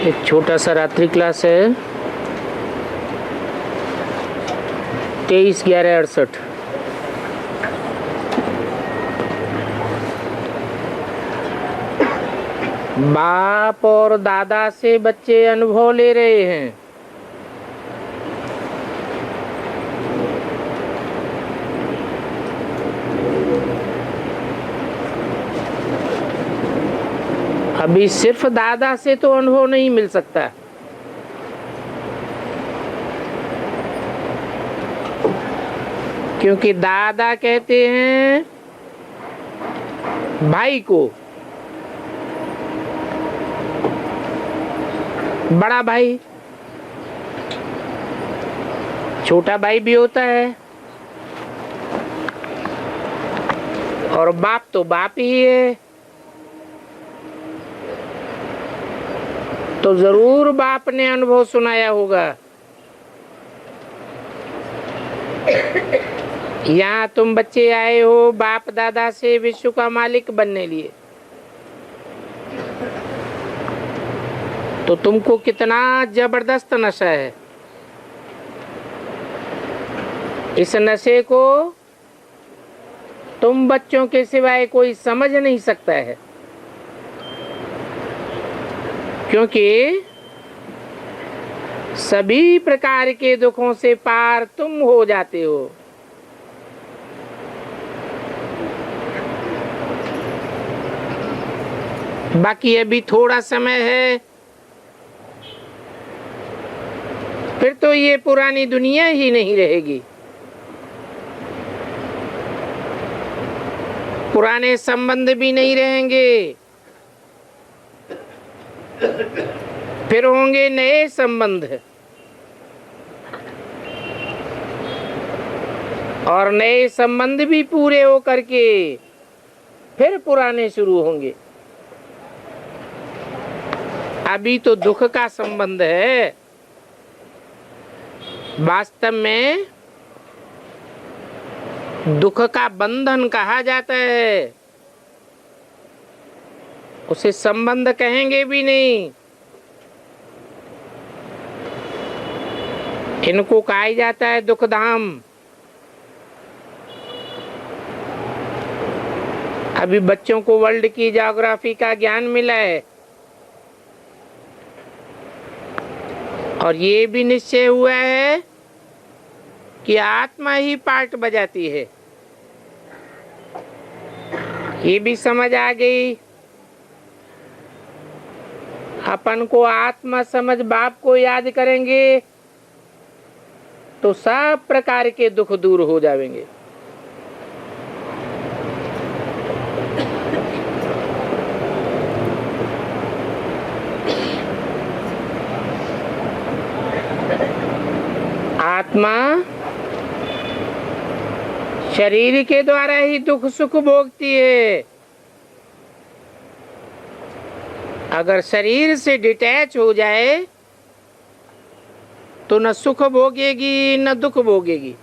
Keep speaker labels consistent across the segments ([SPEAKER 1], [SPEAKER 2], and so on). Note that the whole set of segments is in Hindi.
[SPEAKER 1] एक छोटा सा रात्रि क्लास है 23/11/68। बाप और दादा से बच्चे अनुभव ले रहे हैं। अभी सिर्फ दादा से तो अनुभव नहीं मिल सकता। क्योंकि दादा कहते हैं भाई को बड़ा भाई, छोटा भाई भी होता है, और बाप तो बाप ही है। तो जरूर बाप ने अनुभव सुनाया होगा। यहाँ तुम बच्चे आए हो बाप दादा से विश्व का मालिक बनने लिए, तो तुमको कितना जबरदस्त नशा है। इस नशे को तुम बच्चों के सिवाय कोई समझ नहीं सकता है, क्योंकि सभी प्रकार के दुखों से पार तुम हो जाते हो। बाकी अभी थोड़ा समय है, फिर तो ये पुरानी दुनिया ही नहीं रहेगी। पुराने संबंध भी नहीं रहेंगे, फिर होंगे नए संबंध, और नए संबंध भी पूरे हो करके फिर पुराने शुरू होंगे। अभी तो दुख का संबंध है। वास्तव में दुख का बंधन कहा जाता है, उसे संबंध कहेंगे भी नहीं। इनको कहा जाता है दुख धाम। अभी बच्चों को वर्ल्ड की ज्योग्राफी का ज्ञान मिला है, और ये भी निश्चय हुआ है कि आत्मा ही पार्ट बजाती है। ये भी समझ आ गई। अपन को आत्मा समझ बाप को याद करेंगे तो सब प्रकार के दुख दूर हो जाएंगे। आत्मा शरीर के द्वारा ही दुख सुख भोगती है। अगर शरीर से डिटैच हो जाए तो न सुख भोगेगी न दुख भोगेगी।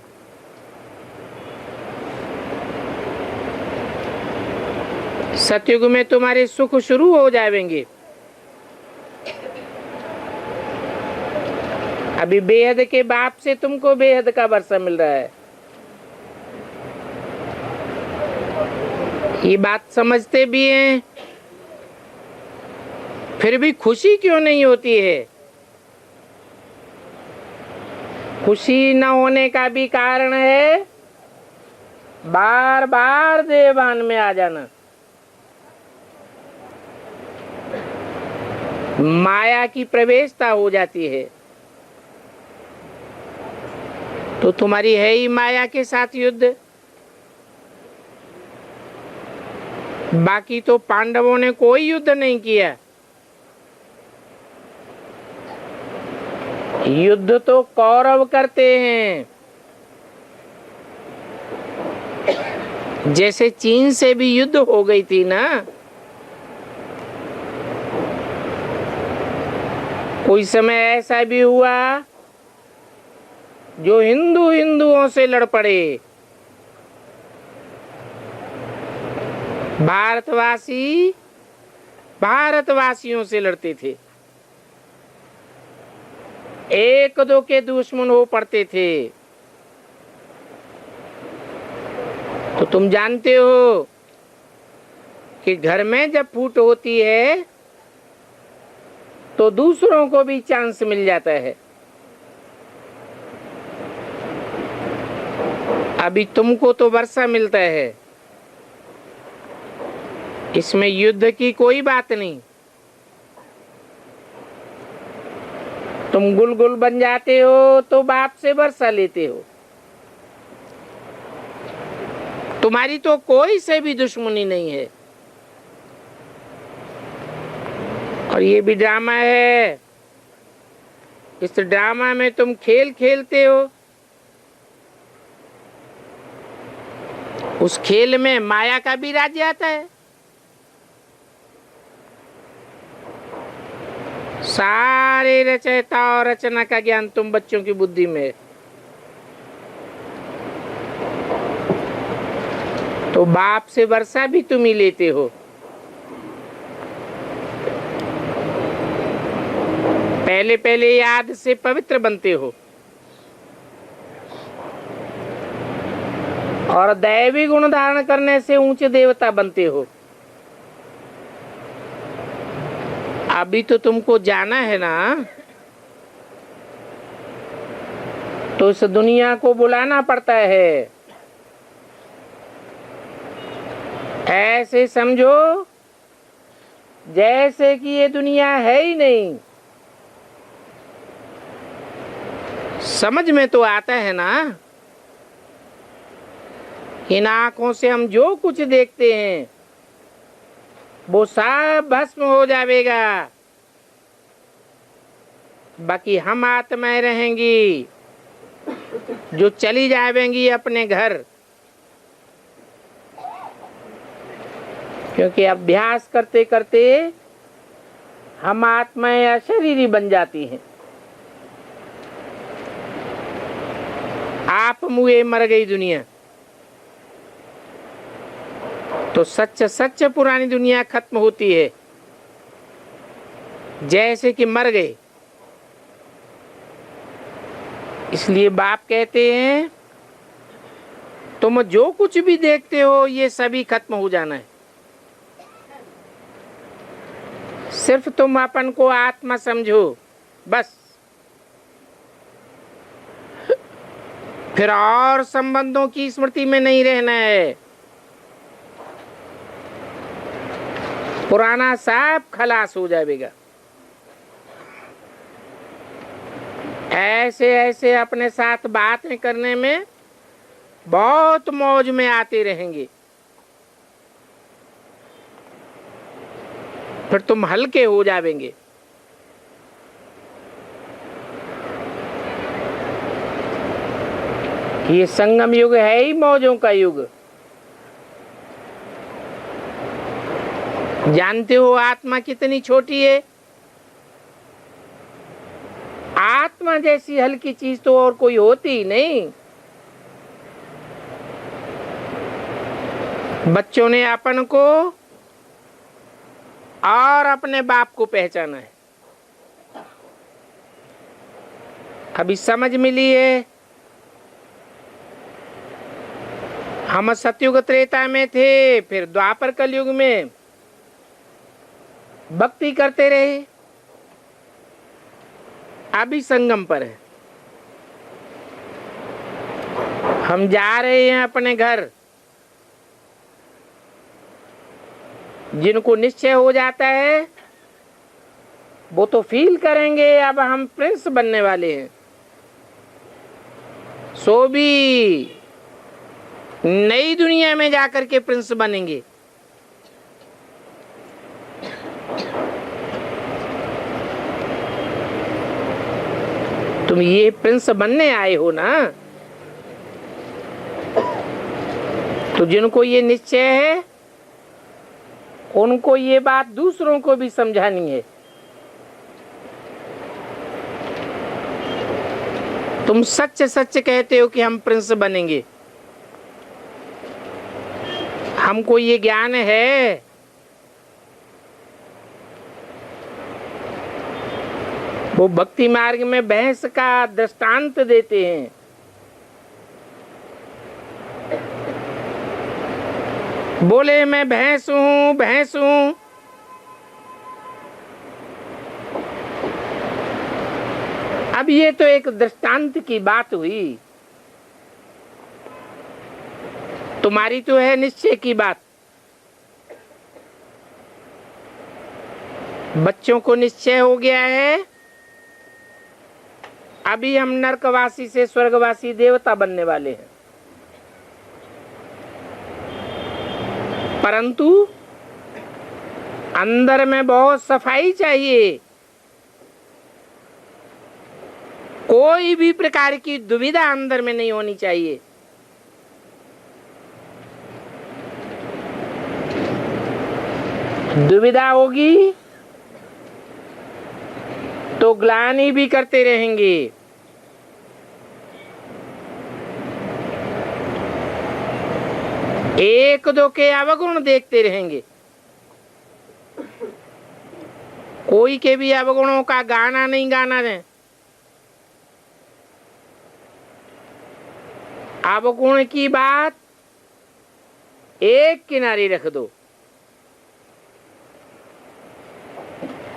[SPEAKER 1] सतयुग में तुम्हारे सुख शुरू हो जाएंगे। अभी बेहद के बाप से तुमको बेहद का वर्षा मिल रहा है। ये बात समझते भी हैं, फिर भी खुशी क्यों नहीं होती है? खुशी न होने का भी कारण है बार बार देवान में आ जाना। माया की प्रवेशता हो जाती है, तो तुम्हारी है ही माया के साथ युद्ध। बाकी तो पांडवों ने कोई युद्ध नहीं किया। युद्ध तो कौरव करते हैं। जैसे चीन से भी युद्ध हो गई थी ना, कोई समय ऐसा भी हुआ जो हिंदुओं से लड़ पड़े। भारतवासी भारतवासियों से लड़ते थे। एक दो के दुश्मन हो पड़ते थे। तो तुम जानते हो कि घर में जब फूट होती है तो दूसरों को भी चांस मिल जाता है। अभी तुमको तो वर्षा मिलता है, इसमें युद्ध की कोई बात नहीं। तुम गुलगुल बन जाते हो तो बाप से वर्षा लेते हो। तुम्हारी तो कोई से भी दुश्मनी नहीं है। और ये भी ड्रामा है, इस ड्रामा में तुम खेल खेलते हो। उस खेल में माया का भी राज्य आता है। सारे रचयिता और रचना का ज्ञान तुम बच्चों की बुद्धि में है। तो बाप से वर्षा भी तुम ही लेते हो। पहले पहले याद से पवित्र बनते हो और दैवी गुण धारण करने से ऊंचे देवता बनते हो। अभी तो तुमको जाना है ना, तो इस दुनिया को बुलाना पड़ता है। ऐसे समझो जैसे कि ये दुनिया है ही नहीं। समझ में तो आता है ना, इन आंखों से हम जो कुछ देखते हैं वो सब भस्म हो जाएगा, बाकी हम आत्माएं रहेंगी जो चली जाएंगी अपने घर। क्योंकि अभ्यास करते करते हम आत्माएं अशरीरी बन जाती हैं। आप मुए मर गई दुनिया, तो सच सच पुरानी दुनिया खत्म होती है, जैसे कि मर गए। इसलिए बाप कहते हैं तुम जो कुछ भी देखते हो ये सभी खत्म हो जाना है। सिर्फ तुम अपन को आत्मा समझो बस। फिर और संबंधों की स्मृति में नहीं रहना है। पुराना सब खलास हो जाएगा। ऐसे ऐसे अपने साथ बातें करने में बहुत मौज में आते रहेंगे। फिर तुम हल्के हो जाएंगे। ये संगम युग है ही मौजों का युग। जानते हो आत्मा कितनी छोटी है? आत्मा जैसी हल्की चीज तो और कोई होती ही नहीं। बच्चों ने अपन को और अपने बाप को पहचाना है। अभी समझ मिली है। हम सतयुग त्रेता में थे, फिर द्वापर कलयुग में भक्ति करते रहे, अभी संगम पर है। हम जा रहे हैं अपने घर। जिनको निश्चय हो जाता है वो तो फील करेंगे अब हम प्रिंस बनने वाले हैं। सो भी नई दुनिया में जाकर के प्रिंस बनेंगे। तुम ये प्रिंस बनने आए हो ना, तो जिनको ये निश्चय है उनको ये बात दूसरों को भी समझानी है। तुम सच सच कहते हो कि हम प्रिंस बनेंगे। हमको ये ज्ञान है। वो भक्ति मार्ग में भैंस का दृष्टांत देते हैं। बोले मैं भैंस हूं, भैंस हूं। अब ये तो एक दृष्टांत की बात हुई, तुम्हारी तो है निश्चय की बात। बच्चों को निश्चय हो गया है, अभी हम नरकवासी से स्वर्गवासी देवता बनने वाले हैं। परंतु अंदर में बहुत सफाई चाहिए। कोई भी प्रकार की दुविधा अंदर में नहीं होनी चाहिए। दुविधा होगी तो ग्लानि भी करते रहेंगे। एक दो के अवगुण देखते रहेंगे। कोई के भी अवगुणों का गाना नहीं गाना है। अवगुण की बात एक किनारे रख दो।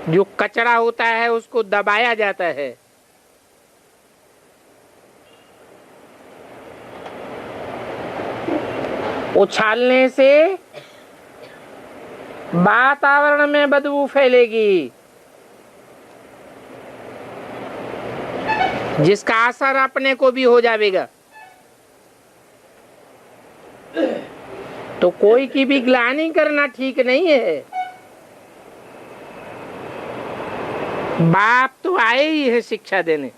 [SPEAKER 1] जो कचरा होता है उसको दबाया जाता है। उछालने से वातावरण में बदबू फैलेगी, जिसका असर अपने को भी हो जाएगा। तो कोई की भी ग्लानि करना ठीक नहीं है। बाप तो आए ही है शिक्षा देने,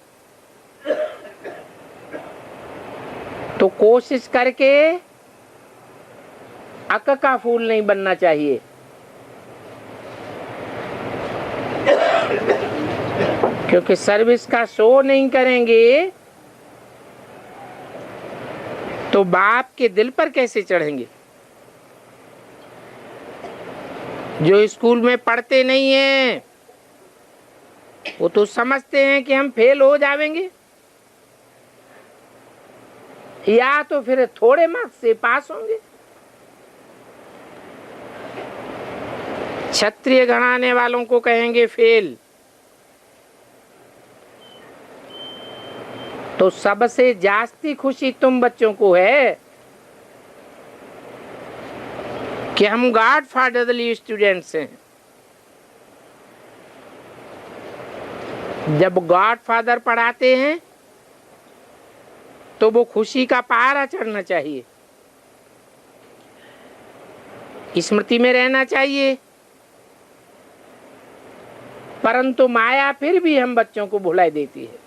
[SPEAKER 1] तो कोशिश करके अक का फूल नहीं बनना चाहिए। क्योंकि सर्विस का शो नहीं करेंगे तो बाप के दिल पर कैसे चढ़ेंगे। जो स्कूल में पढ़ते नहीं हैं वो तो समझते हैं कि हम फेल हो जाएंगे, या तो फिर थोड़े मार्क्स से पास होंगे। क्षत्रिय गणाने वालों को कहेंगे फेल। तो सबसे जास्ती खुशी तुम बच्चों को है कि हम गॉड फादरली स्टूडेंट्स हैं। जब गॉड फादर पढ़ाते हैं तो वो खुशी का पहाड़ा चढ़ना चाहिए, स्मृति में रहना चाहिए। परंतु माया फिर भी हम बच्चों को भुला देती है।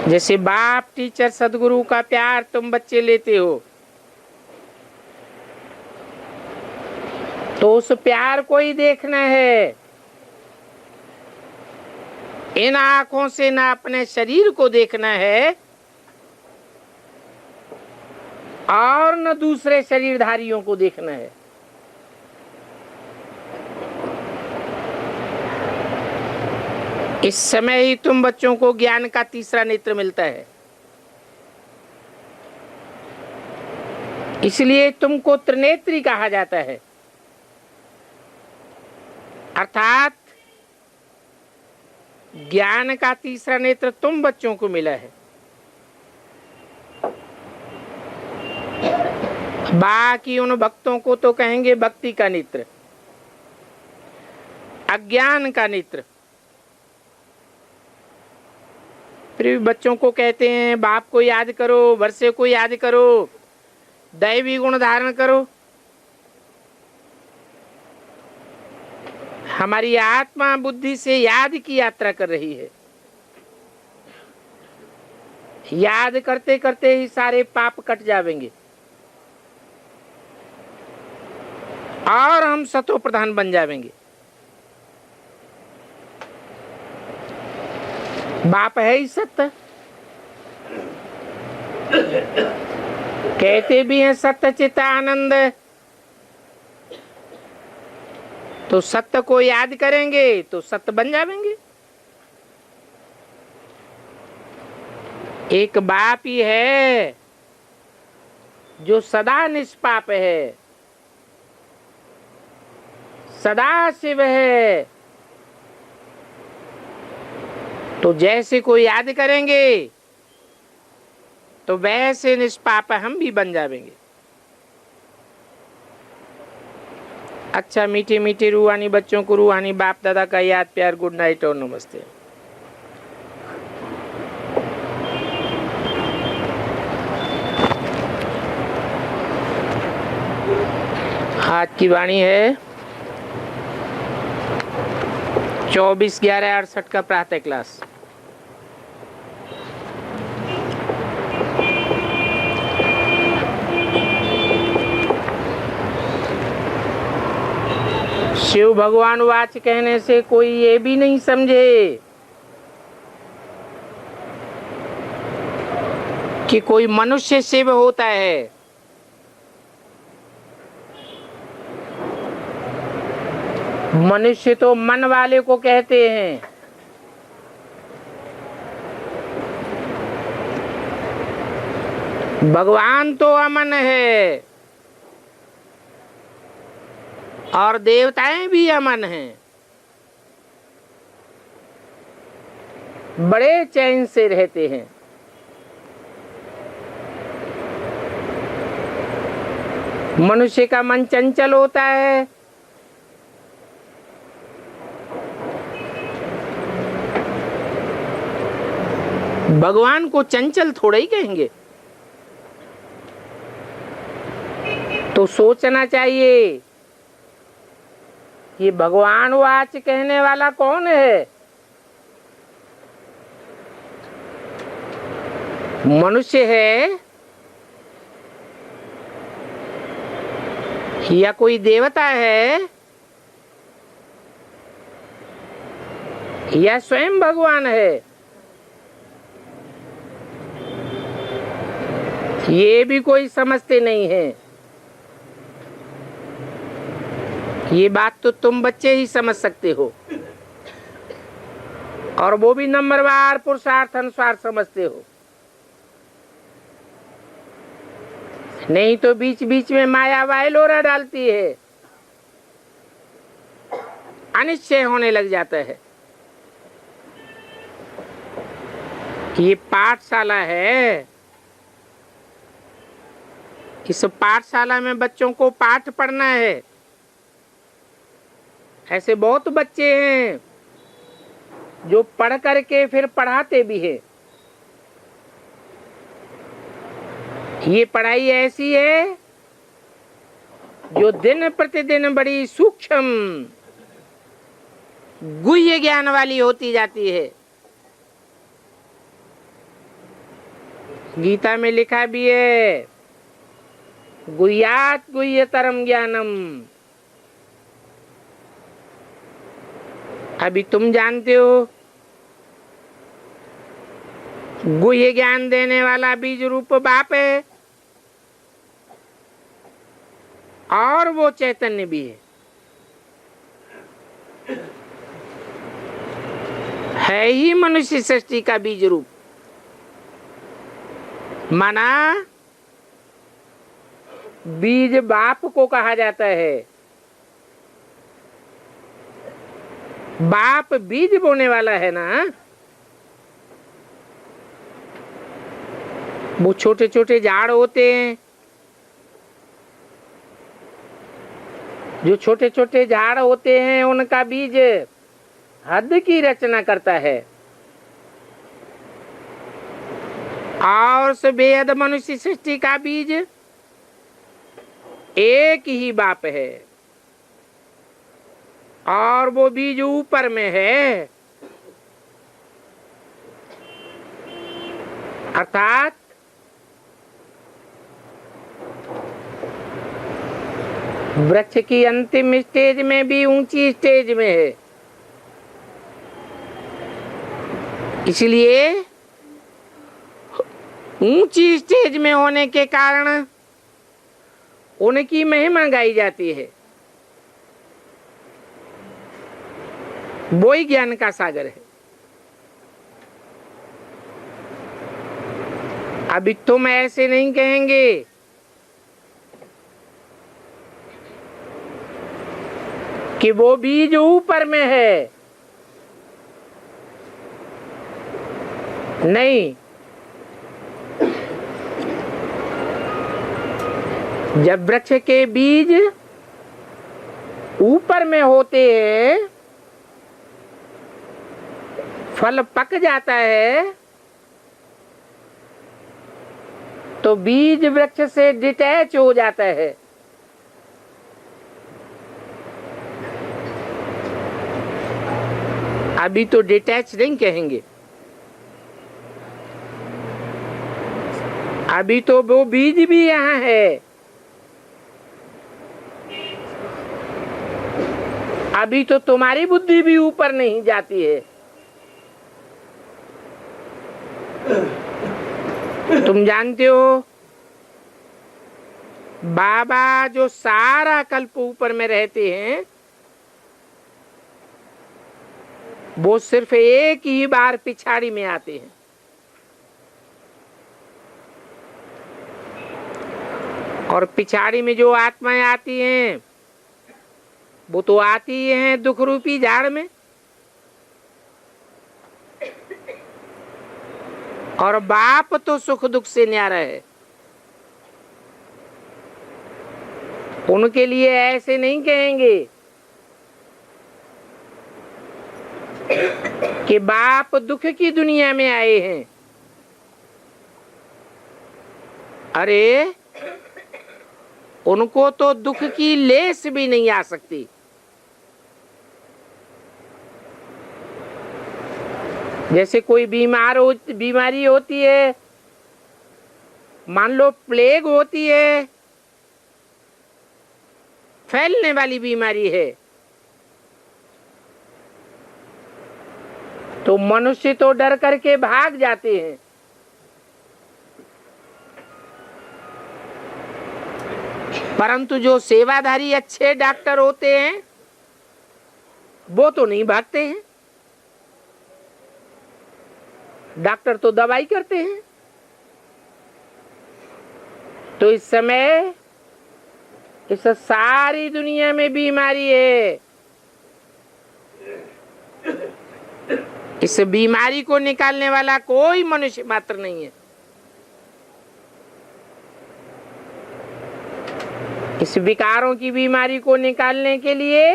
[SPEAKER 1] जैसे बाप टीचर सदगुरु का प्यार तुम बच्चे लेते हो, तो उस प्यार को ही देखना है। इन आंखों से ना अपने शरीर को देखना है और न दूसरे शरीरधारियों को देखना है। इस समय ही तुम बच्चों को ज्ञान का तीसरा नेत्र मिलता है। इसलिए तुमको त्रिनेत्री कहा जाता है। अर्थात ज्ञान का तीसरा नेत्र तुम बच्चों को मिला है। बाकी उन भक्तों को तो कहेंगे भक्ति का नेत्र, अज्ञान का नेत्र। फिर भी बच्चों को कहते हैं बाप को याद करो, वर्षे को याद करो, दैवी गुण धारण करो। हमारी आत्मा बुद्धि से याद की यात्रा कर रही है। याद करते करते ही सारे पाप कट जाएंगे और हम सतो प्रधान बन जाएंगे। बाप है ही सत्य, कहते भी हैं सत्य चित आनंद। तो सत्य को याद करेंगे तो सत्य बन जाएंगे। एक बाप ही है जो सदा निष्पाप है, सदा शिव है। तो जैसे को याद करेंगे तो वैसे निष्पाप हम भी बन जाएंगे। अच्छा, मीठे मीठे रूहानी बच्चों को रूहानी बाप दादा का याद प्यार, गुड नाइट और नमस्ते। आज की वाणी है 24/11/68 का प्रातः क्लास। शिव भगवान वाच कहने से कोई ये भी नहीं समझे कि कोई मनुष्य शिव होता है। मनुष्य तो मन वाले को कहते हैं। भगवान तो अमन है और देवताएं भी अमन हैं, बड़े चैन से रहते हैं। मनुष्य का मन चंचल होता है, भगवान को चंचल थोड़ा ही कहेंगे। तो सोचना चाहिए ये भगवान वाच कहने वाला कौन है? मनुष्य है या कोई देवता है या स्वयं भगवान है? ये भी कोई समझते नहीं है। ये बात तो तुम बच्चे ही समझ सकते हो, और वो भी नंबरवार पुरुषार्थ अनुसार समझते हो। नहीं तो बीच बीच में माया वायलोरा डालती है, अनिश्चय होने लग जाता है। ये पाठशाला है, इस पाठशाला में बच्चों को पाठ पढ़ना है। ऐसे बहुत बच्चे हैं जो पढ़ करके फिर पढ़ाते भी हैं। ये पढ़ाई ऐसी है जो दिन प्रतिदिन बड़ी सूक्ष्म गुह्य ज्ञान वाली होती जाती है। गीता में लिखा भी है, गुह्यात् गुह्यतरम ज्ञानम। अभी तुम जानते हो गुह्य ज्ञान देने वाला बीज रूप बाप है, और वो चैतन्य भी है ही मनुष्य सृष्टि का बीज रूप। माना बीज बाप को कहा जाता है। बाप बीज बोने वाला है ना। वो छोटे छोटे झाड़ होते हैं, जो छोटे छोटे झाड़ होते हैं उनका बीज हद की रचना करता है, और उस बेहद मनुष्य सृष्टि का बीज एक ही बाप है, और वो बीज ऊपर में है। अर्थात वृक्ष की अंतिम स्टेज में भी ऊंची स्टेज में है। इसलिए ऊंची स्टेज में होने के कारण उनकी महिमा गाई जाती है। वो ही ज्ञान का सागर है। अभी तुम ऐसे नहीं कहेंगे कि वो बीज ऊपर में है, नहीं। जब वृक्ष के बीज ऊपर में होते हैं, फल पक जाता है, तो बीज वृक्ष से डिटैच हो जाता है। अभी तो डिटैच नहीं कहेंगे, अभी तो वो बीज भी यहाँ है। अभी तो तुम्हारी बुद्धि भी ऊपर नहीं जाती है। तुम जानते हो बाबा जो सारा कल्प ऊपर में रहते हैं, वो सिर्फ एक ही बार पिछाड़ी में आते हैं। और पिछाड़ी में जो आत्माएं आती हैं, वो तो आती ही हैं दुख रूपी झाड़ में। और बाप तो सुख दुख से न्यारा है। उनके लिए ऐसे नहीं कहेंगे कि बाप दुख की दुनिया में आए हैं। अरे उनको तो दुख की लेस भी नहीं आ सकती। जैसे कोई बीमारी होती है, मान लो प्लेग होती है, फैलने वाली बीमारी है, तो मनुष्य तो डर करके भाग जाते हैं। परंतु जो सेवाधारी अच्छे डॉक्टर होते हैं, वो तो नहीं भागते हैं। डॉक्टर तो दवाई करते हैं। तो इस समय इस सारी दुनिया में बीमारी है। इस बीमारी को निकालने वाला कोई मनुष्य मात्र नहीं है। इस विकारों की बीमारी को निकालने के लिए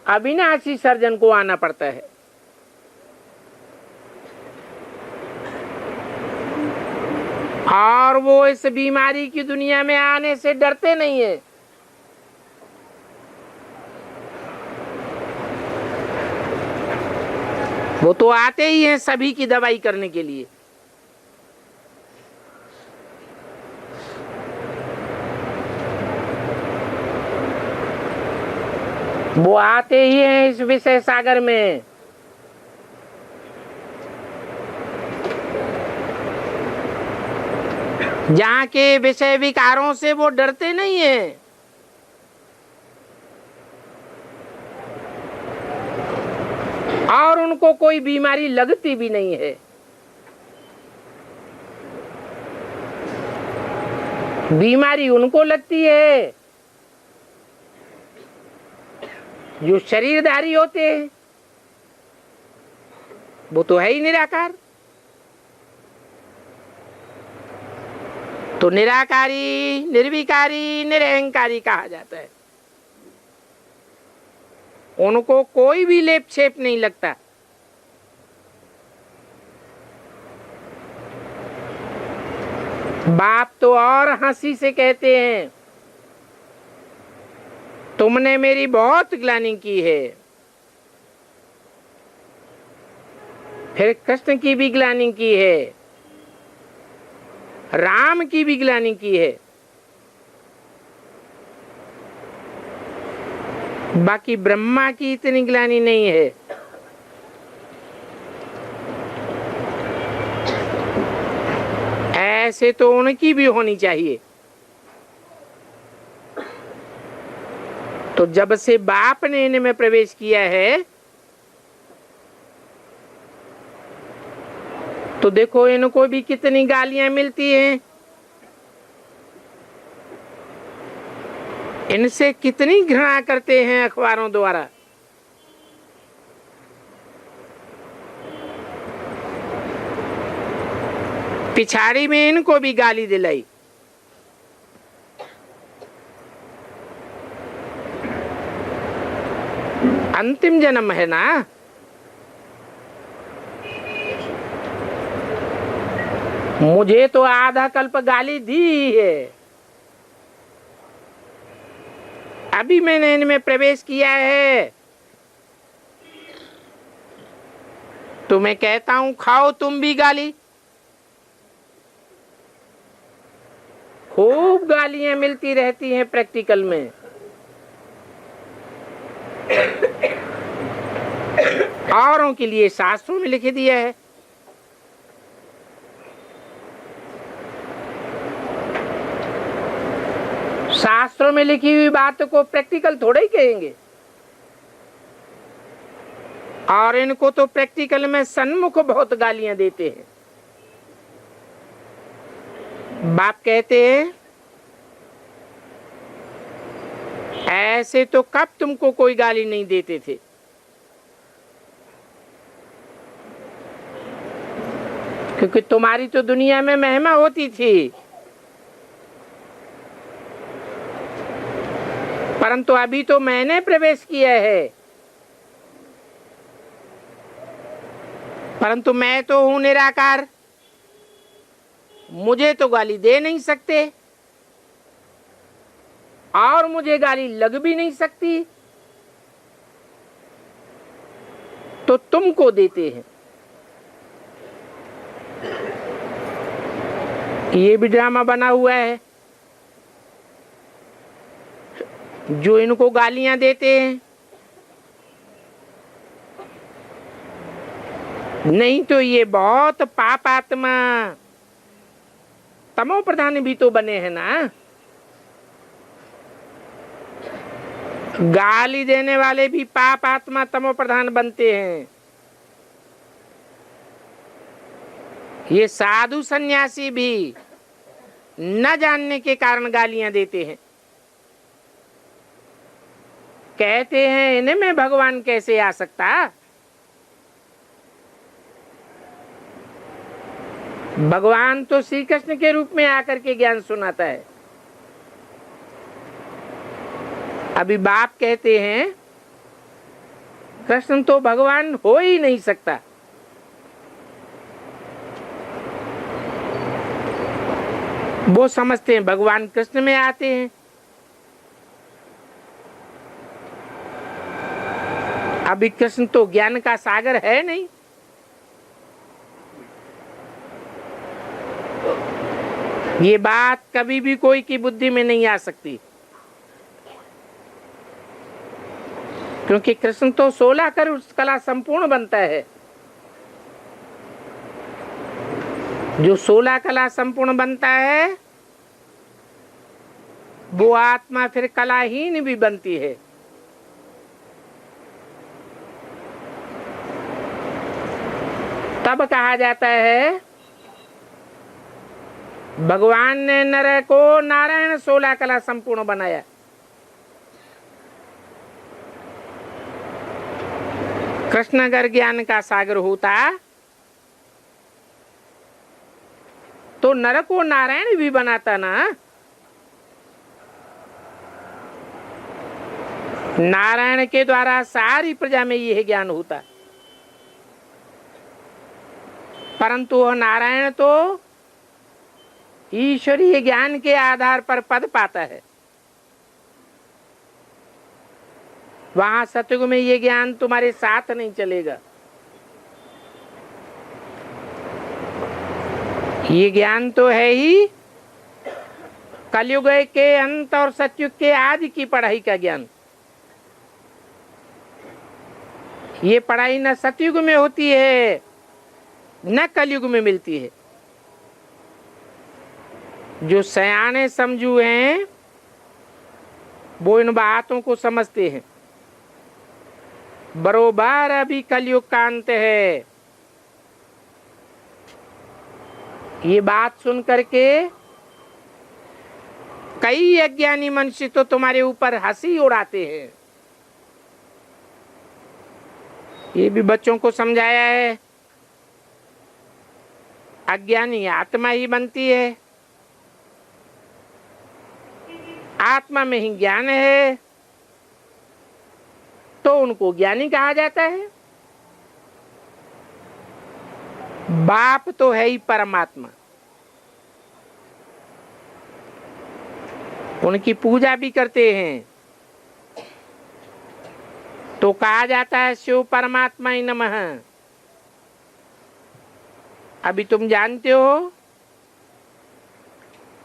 [SPEAKER 1] अविनाशी सर्जन को आना पड़ता है। और वो इस बीमारी की दुनिया में आने से डरते नहीं है। वो तो आते ही हैं सभी की दवाई करने के लिए। वो आते ही हैं इस विषय सागर में। जहाँ के विषय विकारों से वो डरते नहीं हैं। और उनको कोई बीमारी लगती भी नहीं है। बीमारी उनको लगती है जो शरीरधारी होते हैं। वो तो है ही निराकार। तो निराकारी, निर्विकारी, निरहंकारी कहा जाता है। उनको कोई भी लेप छेप नहीं लगता। बाप तो और हंसी से कहते हैं, तुमने मेरी बहुत ग्लानि की है। फिर कृष्ण की भी ग्लानि की है, राम की भी ग्लानि की है। बाकी ब्रह्मा की इतनी ग्लानि नहीं है। ऐसे तो उनकी भी होनी चाहिए। तो जब से बाप ने इनमें प्रवेश किया है तो देखो इनको भी कितनी गालियां मिलती हैं, इनसे कितनी घृणा करते हैं अखबारों द्वारा। पिछाड़ी में इनको भी गाली दिलाई। अंतिम जन्म है ना, मुझे तो आधा कल्प गाली दी ही है, अभी मैंने इनमें प्रवेश किया है तो मैं कहता हूं खाओ तुम भी गाली। खूब गालियां मिलती रहती हैं प्रैक्टिकल में। औरों के लिए शास्त्रों में लिख दिया है। शास्त्रों में लिखी हुई बात को प्रैक्टिकल थोड़ा ही कहेंगे, और इनको तो प्रैक्टिकल में सन्मुख बहुत गालियां देते हैं। बाप कहते हैं ऐसे तो कब तुमको कोई गाली नहीं देते थे, क्योंकि तुम्हारी तो दुनिया में महिमा होती थी, परंतु अभी तो मैंने प्रवेश किया है, परंतु मैं तो हूं निराकार, मुझे तो गाली दे नहीं सकते और मुझे गाली लग भी नहीं सकती, तो तुमको देते हैं। ये भी ड्रामा बना हुआ है। जो इनको गालियां देते हैं, नहीं तो ये बहुत पाप आत्मा तमो प्रधान भी तो बने हैं ना। गाली देने वाले भी पाप आत्मा तमो प्रधान बनते हैं। ये साधु सन्यासी भी न जानने के कारण गालियां देते हैं, कहते हैं इनमें भगवान कैसे आ सकता। भगवान तो श्री कृष्ण के रूप में आकर के ज्ञान सुनाता है। अभी बाप कहते हैं कृष्ण तो भगवान हो ही नहीं सकता। वो समझते हैं भगवान कृष्ण में आते हैं। अभी कृष्ण तो ज्ञान का सागर है नहीं। ये बात कभी भी कोई की बुद्धि में नहीं आ सकती, क्योंकि कृष्ण तो 16 कर उस कला संपूर्ण बनता है। जो 16 कला संपूर्ण बनता है वो आत्मा फिर कलाहीन भी बनती है। तब कहा जाता है भगवान ने नर को नारायण 16 कला संपूर्ण बनाया। कृष्ण अगर ज्ञान का सागर होता तो नर को नारायण भी बनाता ना। नारायण के द्वारा सारी प्रजा में यह ज्ञान होता, परंतु वह नारायण तो ईश्वरीय ज्ञान के आधार पर पद पाता है। वहां सतयुग में ये ज्ञान तुम्हारे साथ नहीं चलेगा। ये ज्ञान तो है ही कलयुग के अंत और सतयुग के आदि की पढ़ाई का ज्ञान। ये पढ़ाई न सतयुग में होती है न कलयुग में मिलती है। जो सयाने समझू हैं वो इन बातों को समझते हैं। बरोबर अभी कलयुग का अंत है। ये बात सुन करके कई अज्ञानी मनुष्य तो तुम्हारे ऊपर हंसी उड़ाते हैं। ये भी बच्चों को समझाया है, अज्ञानी आत्मा ही बनती है, आत्मा में ही ज्ञान है, तो उनको ज्ञानी कहा जाता है। बाप तो है ही परमात्मा, उनकी पूजा भी करते हैं तो कहा जाता है शिव परमात्मा नमः। अभी तुम जानते हो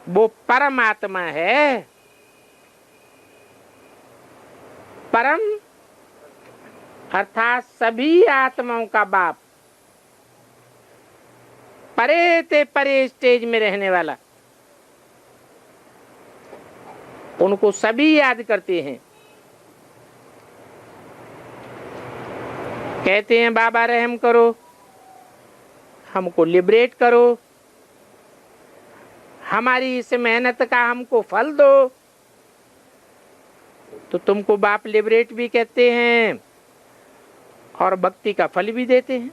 [SPEAKER 1] वो परमात्मा है। परम अर्थात सभी आत्माओं का बाप, परे ते परे स्टेज में रहने वाला, उनको सभी याद करते हैं। कहते हैं बाबा रहम करो, हमको लिबरेट करो, हमारी इस मेहनत का हमको फल दो। तो तुमको बाप लिबरेट भी कहते हैं और भक्ति का फल भी देते हैं।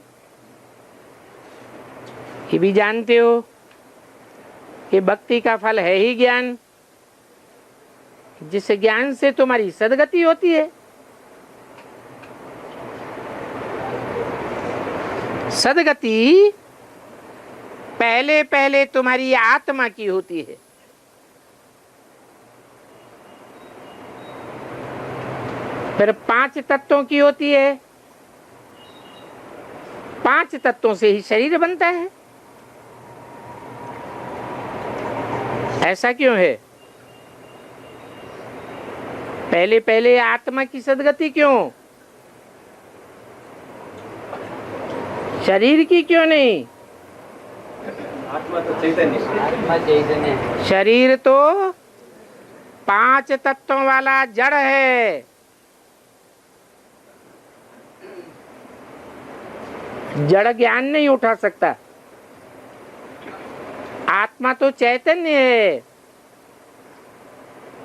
[SPEAKER 1] ये भी जानते हो कि भक्ति का फल है ही ज्ञान, जिस ज्ञान से तुम्हारी सदगति होती है। सदगति पहले पहले तुम्हारी आत्मा की होती है। फिर 5 तत्वों की होती है। 5 तत्वों से ही शरीर बनता है। ऐसा क्यों है? पहले पहले आत्मा की सदगति क्यों? शरीर की क्यों नहीं?
[SPEAKER 2] आत्मा तो चैतन्य।
[SPEAKER 1] शरीर तो 5 तत्वों वाला जड़ है। जड़ ज्ञान नहीं उठा सकता। आत्मा तो चैतन्य है,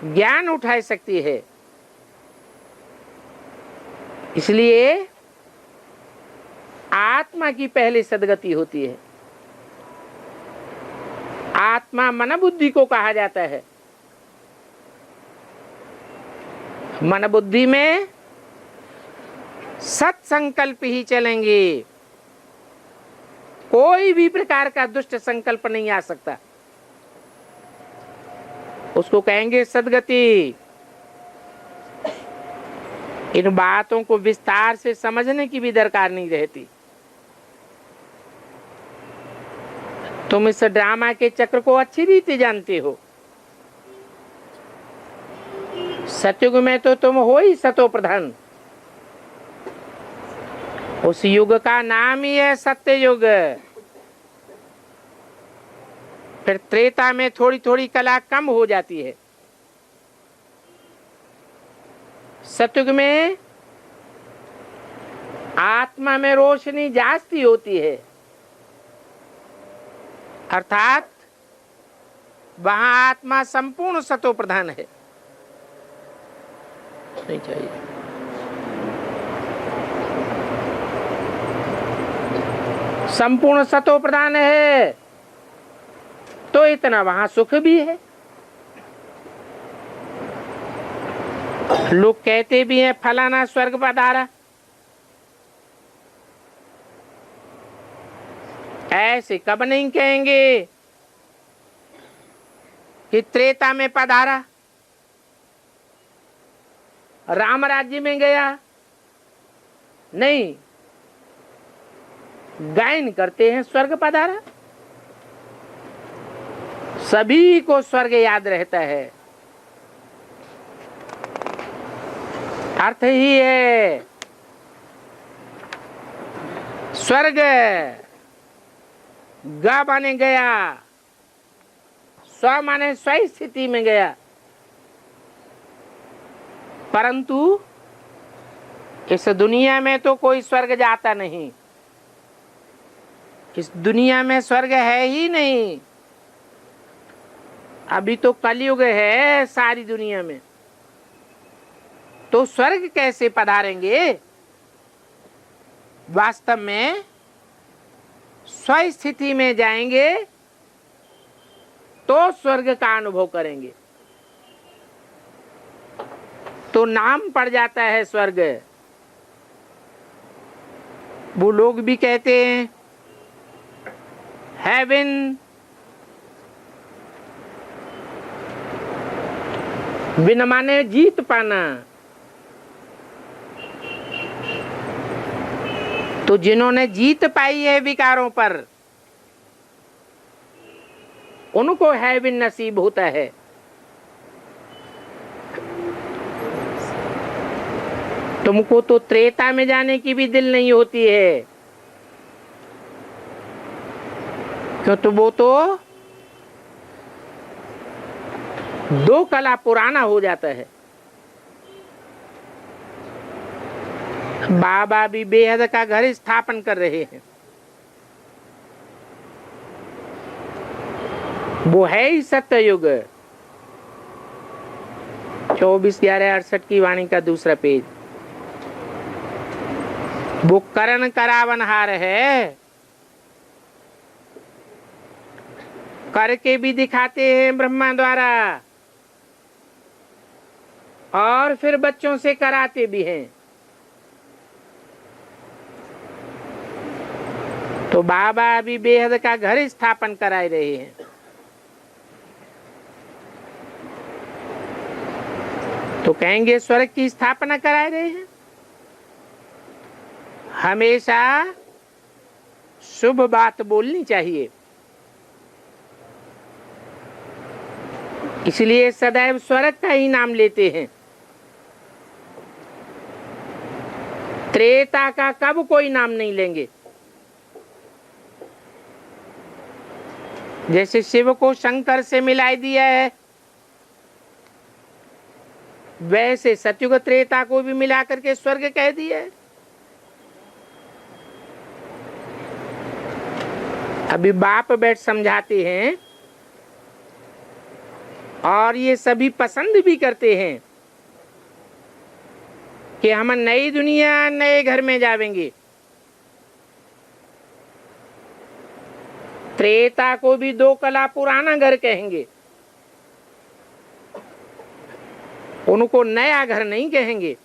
[SPEAKER 1] ज्ञान उठा सकती है। इसलिए आत्मा की पहले सदगति होती है। आत्मा मन बुद्धि को कहा जाता है। मन बुद्धि में सत संकल्प ही चलेंगे, कोई भी प्रकार का दुष्ट संकल्प नहीं आ सकता। उसको कहेंगे सदगति। इन बातों को विस्तार से समझने की भी दरकार नहीं रहती। तुम इस ड्रामा के चक्र को अच्छी रीति जानते हो। सतयुग में तो तुम हो ही सतो प्रधान। उस युग का नाम ही है सत्य युग। फिर त्रेता में थोड़ी थोड़ी कला कम हो जाती है। सतयुग में आत्मा में रोशनी जास्ती होती है, अर्थात वहां आत्मा संपूर्ण सतो प्रधान है। नहीं चाहिए। संपूर्ण सतो प्रधान है तो इतना वहां सुख भी है। लोग कहते भी हैं फलाना स्वर्ग पधारा। ऐसे कब नहीं कहेंगे कि त्रेता में पधारा, राम राज्य में गया। नहीं, गायन करते हैं स्वर्ग पधारा। सभी को स्वर्ग याद रहता है। अर्थ ही है स्वर्ग। ग माने गया, स्व माने स्व स्थिति में गया। परंतु इस दुनिया में तो कोई स्वर्ग जाता नहीं, इस दुनिया में स्वर्ग है ही नहीं। अभी तो कलयुग है सारी दुनिया में, तो स्वर्ग कैसे पधारेंगे? वास्तव में स्वस्थिति में जाएंगे तो स्वर्ग का अनुभव करेंगे, तो नाम पड़ जाता है स्वर्ग। वो लोग भी कहते हैं हेवन, विन माने जीत पाना। तो जिन्होंने जीत पाई है विकारों पर, उनको हेवन नसीब होता है। तुमको तो त्रेता में जाने की भी दिल नहीं होती है, क्यों? तो वो तो 2 कला पुराना हो जाता है। बाबा भी बेहद का घर स्थापन कर रहे हैं, वो है ही सत्ययुग। 24/11/68 की वाणी का दूसरा पेज। वो करण करावनहार है, करके भी दिखाते हैं ब्रह्मा द्वारा, और फिर बच्चों से कराते भी हैं। तो बाबा अभी बेहद का घर स्थापन कराए रहे हैं। तो कहेंगे स्वर्ग की स्थापना कराए रहे हैं। हमेशा शुभ बात बोलनी चाहिए, इसलिए सदैव स्वर्ग का ही नाम लेते हैं। त्रेता का कब कोई नाम नहीं लेंगे। जैसे शिव को शंकर से मिलाई दिया है, वैसे सतयुग त्रेता को भी मिला करके स्वर्ग कह दिया है। अभी बाप बैठ समझाते हैं, और ये सभी पसंद भी करते हैं कि हम नई दुनिया नए घर में जावेंगे। त्रेता को भी 2 कला पुराना घर कहेंगे, उनको नया घर नहीं कहेंगे।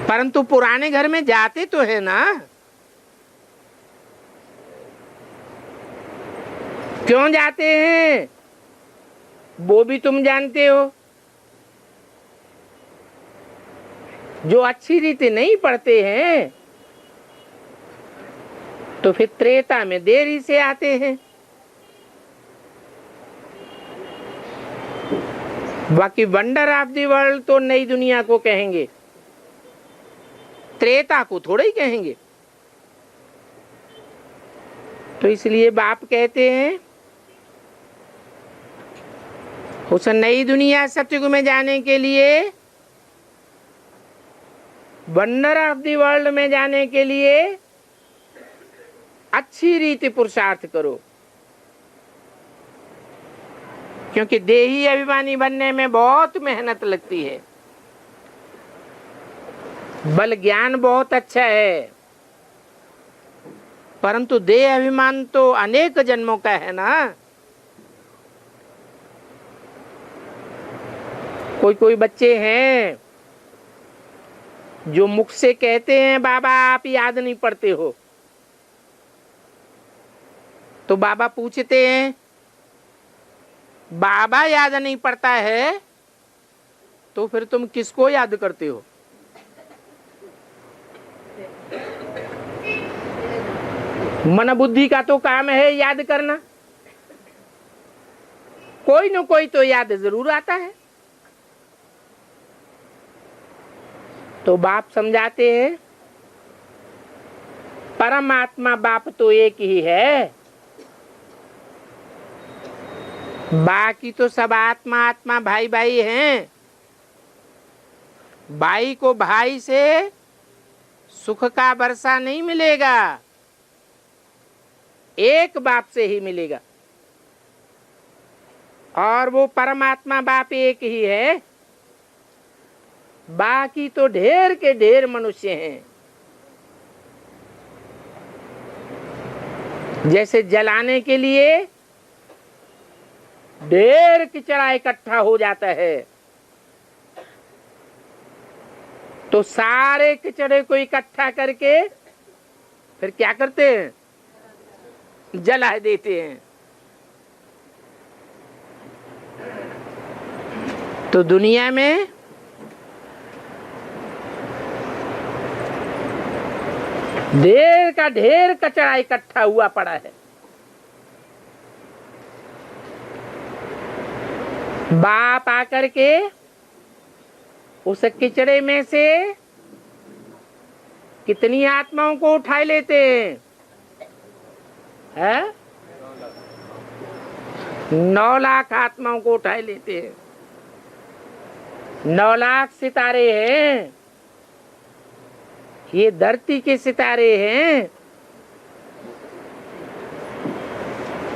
[SPEAKER 1] परंतु पुराने घर में जाते तो है ना, क्यों जाते हैं वो भी तुम जानते हो। जो अच्छी रीति नहीं पढ़ते हैं तो फिर त्रेता में देरी से आते हैं। बाकी वंडर ऑफ द वर्ल्ड तो नई दुनिया को कहेंगे, त्रेता को थोड़ा ही कहेंगे। तो इसलिए बाप कहते हैं उस नई दुनिया सतयुग में जाने के लिए, वंडर ऑफ द वर्ल्ड में जाने के लिए अच्छी रीति पुरुषार्थ करो, क्योंकि देही अभिमानी बनने में बहुत मेहनत लगती है। बल ज्ञान बहुत अच्छा है, परंतु देह अभिमान तो अनेक जन्मों का है ना। कोई बच्चे हैं जो मुख से कहते हैं बाबा आप याद नहीं पढ़ते हो, तो बाबा पूछते हैं बाबा याद नहीं पड़ता है तो फिर तुम किसको याद करते हो? मन बुद्धि का तो काम है याद करना, कोई न कोई तो याद जरूर आता है। तो बाप समझाते हैं परमात्मा बाप तो एक ही है, बाकी तो सब आत्मा आत्मा भाई भाई हैं। भाई को भाई से सुख का वर्षा नहीं मिलेगा, एक बाप से ही मिलेगा। और वो परमात्मा बाप एक ही है। बाकी तो ढेर के ढेर मनुष्य हैं। जैसे जलाने के लिए ढेर किचड़ा इकट्ठा हो जाता है, तो सारे किचड़े को इकट्ठा करके फिर क्या करते हैं? जला देते हैं। तो दुनिया में ढेर का ढेर कचरा इकट्ठा हुआ पड़ा है। बाप आकर के उस किचड़े में से कितनी आत्माओं को उठा लेते हैं? 9 लाख आत्माओं को उठा लेते हैं। 9 लाख सितारे हैं। ये धरती के सितारे हैं।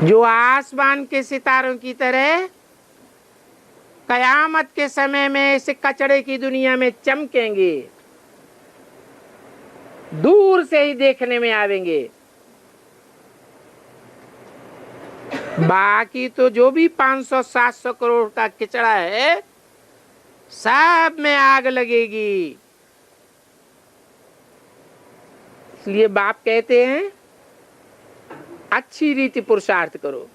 [SPEAKER 1] जो आसमान के सितारों की तरह कयामत के समय में इस कचड़े की दुनिया में चमकेंगे, दूर से ही देखने में आवेंगे। बाकी तो जो भी 500-700 करोड़ का किचड़ा है, सब में आग लगेगी। इसलिए बाप कहते हैं अच्छी रीति पुरुषार्थ करो।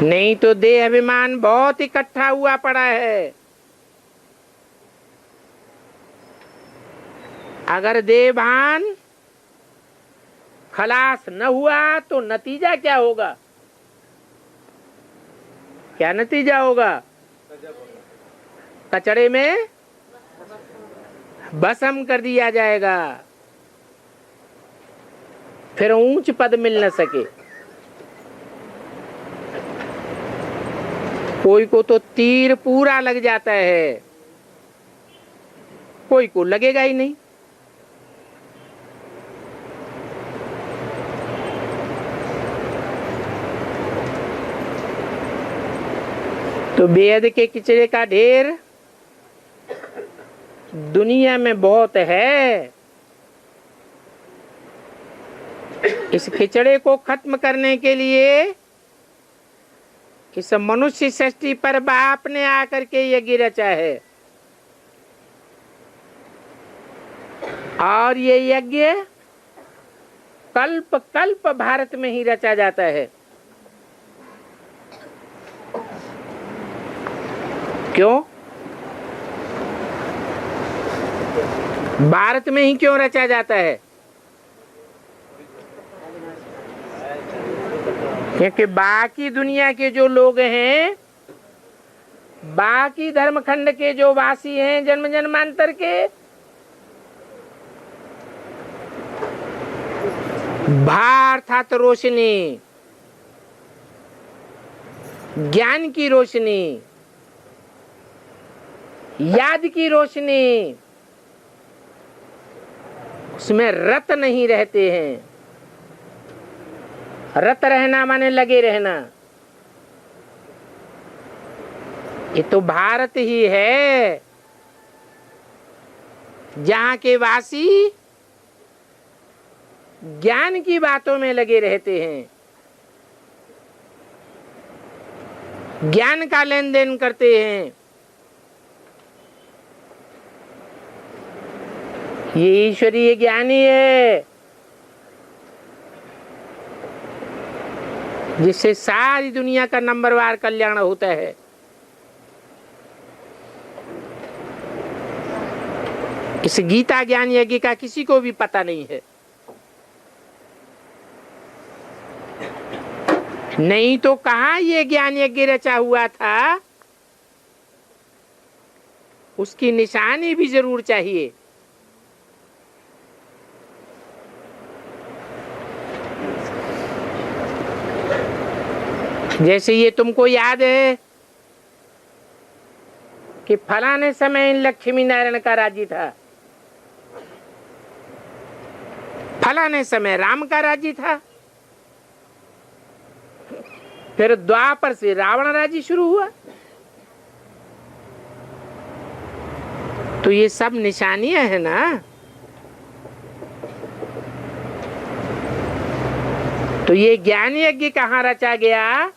[SPEAKER 1] नहीं तो देह अभिमान बहुत इकट्ठा हुआ पड़ा है। अगर देहभान खलास न हुआ तो नतीजा क्या होगा? क्या नतीजा होगा? कचड़े में भस्म कर दिया जाएगा, फिर ऊंच पद मिल न सके। कोई को तो तीर पूरा लग जाता है, कोई को लगेगा ही नहीं। तो बेहद के किचड़े का ढेर दुनिया में बहुत है। इस खिचड़े को खत्म करने के लिए इस मनुष्य सृष्टि पर बाप ने आकर के यज्ञ रचा है। और ये यज्ञ कल्प कल्प भारत में ही रचा जाता है। क्यों? भारत में ही क्यों रचा जाता है? क्योंकि बाकी दुनिया के जो लोग हैं, बाकी धर्मखंड के जो वासी हैं जन्म जन्मांतर के, भा अर्थात रोशनी, ज्ञान की रोशनी, याद की रोशनी, उसमें रत नहीं रहते हैं। रत रहना माने लगे रहना। ये तो भारत ही है जहाँ के वासी ज्ञान की बातों में लगे रहते हैं, ज्ञान का लेन देन करते हैं। ये ईश्वरीय ज्ञानी है जिससे सारी दुनिया का नंबरवार कल्याण होता है। इस गीता ज्ञान यज्ञ का किसी को भी पता नहीं है। नहीं तो कहाँ ये ज्ञान यज्ञ रचा हुआ था, उसकी निशानी भी जरूर चाहिए। जैसे ये तुमको याद है कि फलाने समय लक्ष्मी नारायण का राज्य था, फलाने समय राम का राज्य था, फिर द्वापर से रावण राज्य शुरू हुआ। तो ये सब निशानियां है ना। तो ये ज्ञान यज्ञ कहाँ रचा गया?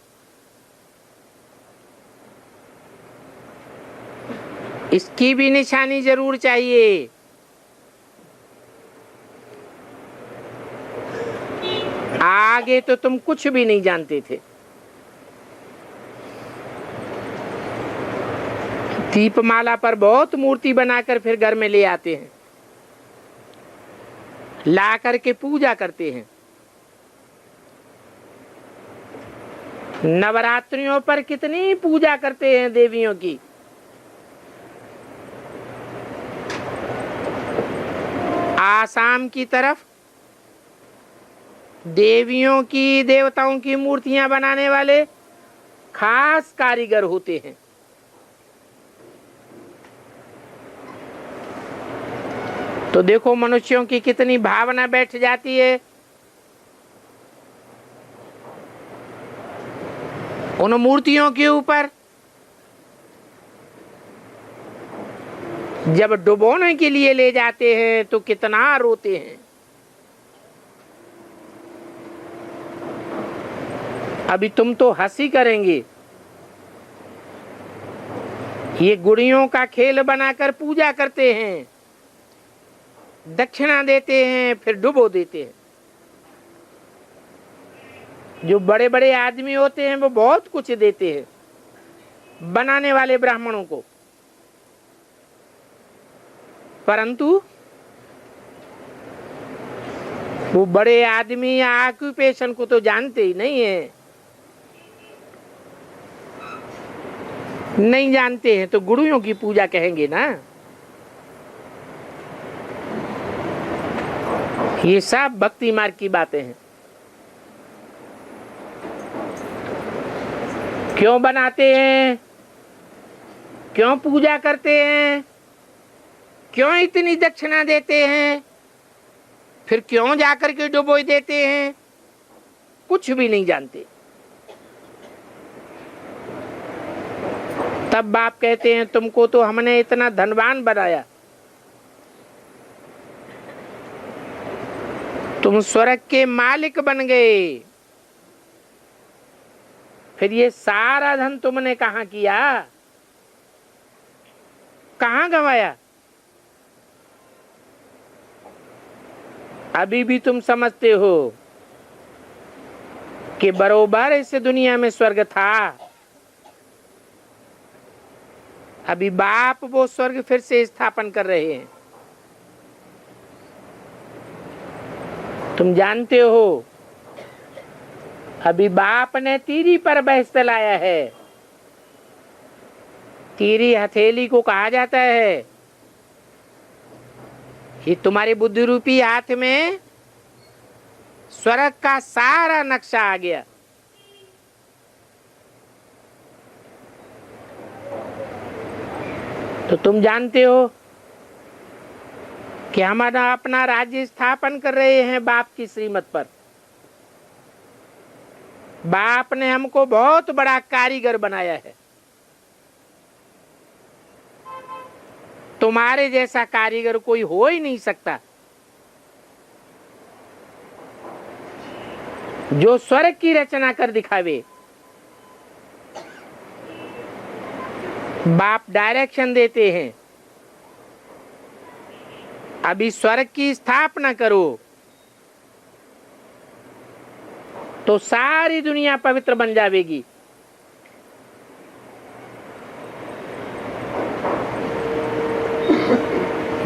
[SPEAKER 1] इसकी भी निशानी जरूर चाहिए। आगे तो तुम कुछ भी नहीं जानते थे। दीपमाला पर बहुत मूर्ति बनाकर फिर घर में ले आते हैं, ला करके पूजा करते हैं। नवरात्रियों पर कितनी पूजा करते हैं देवियों की। आसाम की तरफ देवियों की, देवताओं की मूर्तियां बनाने वाले खास कारीगर होते हैं। तो देखो मनुष्यों की कितनी भावना बैठ जाती है उन मूर्तियों के ऊपर। जब डुबोने के लिए ले जाते हैं तो कितना रोते हैं। अभी तुम तो हंसी करेंगे, ये गुड़ियों का खेल बनाकर पूजा करते हैं, दक्षिणा देते हैं, फिर डुबो देते हैं। जो बड़े बड़े आदमी होते हैं वो बहुत कुछ देते हैं बनाने वाले ब्राह्मणों को, परंतु वो बड़े आदमी या ऑक्यूपेशन को तो जानते ही नहीं है। नहीं जानते हैं तो गुरुओं की पूजा कहेंगे ना। ये सब भक्ति मार्ग की बातें हैं। क्यों बनाते हैं, क्यों पूजा करते हैं, क्यों इतनी दक्षिणा देते हैं, फिर क्यों जाकर के डुबो देते हैं, कुछ भी नहीं जानते। तब बाप कहते हैं तुमको तो हमने इतना धनवान बनाया, तुम स्वर्ग के मालिक बन गए, फिर ये सारा धन तुमने कहां किया, कहां गंवाया? अभी भी तुम समझते हो कि बरोबर इस दुनिया में स्वर्ग था। अभी बाप वो स्वर्ग फिर से स्थापन कर रहे हैं। तुम जानते हो अभी बाप ने तीरी पर बहस चलाया है। तीरी हथेली को कहा जाता है। ये तुम्हारे बुद्धि रूपी हाथ में स्वर्ग का सारा नक्शा आ गया। तो तुम जानते हो कि हमारा अपना राज्य स्थापन कर रहे हैं बाप की श्रीमत पर। बाप ने हमको बहुत बड़ा कारीगर बनाया है। तुम्हारे जैसा कारीगर कोई हो ही नहीं सकता जो स्वर्ग की रचना कर दिखावे। बाप डायरेक्शन देते हैं, अभी स्वर्ग की स्थापना करो, तो सारी दुनिया पवित्र बन जाएगी।